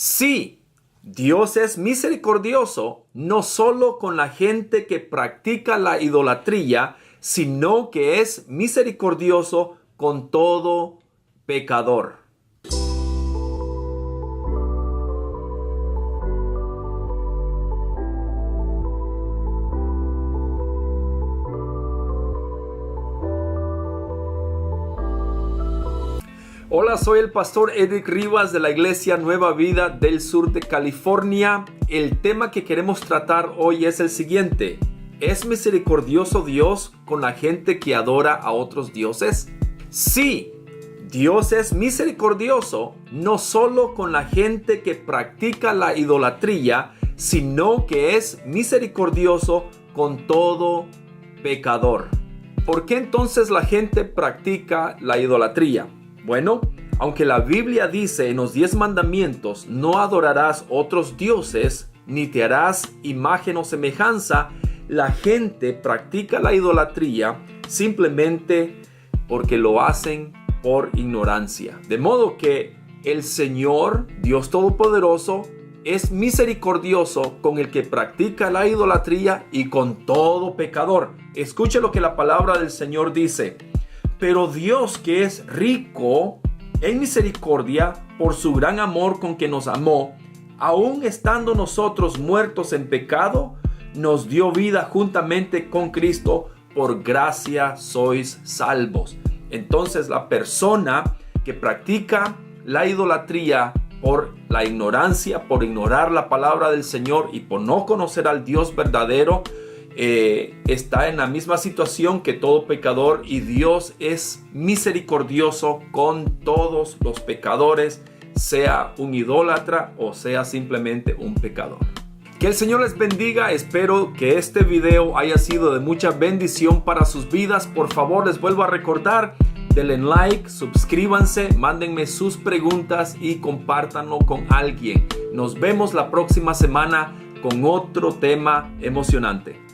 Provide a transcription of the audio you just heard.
Sí, Dios es misericordioso no solo con la gente que practica la idolatría, sino que es misericordioso con todo pecador. Hola, soy el pastor Edric Rivas de la Iglesia Nueva Vida del sur de California. El tema que queremos tratar hoy es el siguiente: ¿es misericordioso Dios con la gente que adora a otros dioses? Sí, Dios es misericordioso no solo con la gente que practica la idolatría, sino que es misericordioso con todo pecador. ¿Por qué entonces la gente practica la idolatría? Bueno, aunque la Biblia dice en los 10 mandamientos, no adorarás otros dioses, ni te harás imagen o semejanza, la gente practica la idolatría simplemente porque lo hacen por ignorancia. De modo que el Señor, Dios Todopoderoso, es misericordioso con el que practica la idolatría y con todo pecador. Escuche lo que la palabra del Señor dice. Pero Dios, que es rico en misericordia por su gran amor con que nos amó, aun estando nosotros muertos en pecado, nos dio vida juntamente con Cristo. Por gracia sois salvos. Entonces la persona que practica la idolatría por la ignorancia, por ignorar la palabra del Señor y por no conocer al Dios verdadero, está en la misma situación que todo pecador, y Dios es misericordioso con todos los pecadores, sea un idólatra o sea simplemente un pecador. Que el Señor les bendiga. Espero que este video haya sido de mucha bendición para sus vidas. Por favor, les vuelvo a recordar: denle like, suscríbanse, mándenme sus preguntas y compártanlo con alguien. Nos vemos la próxima semana con otro tema emocionante.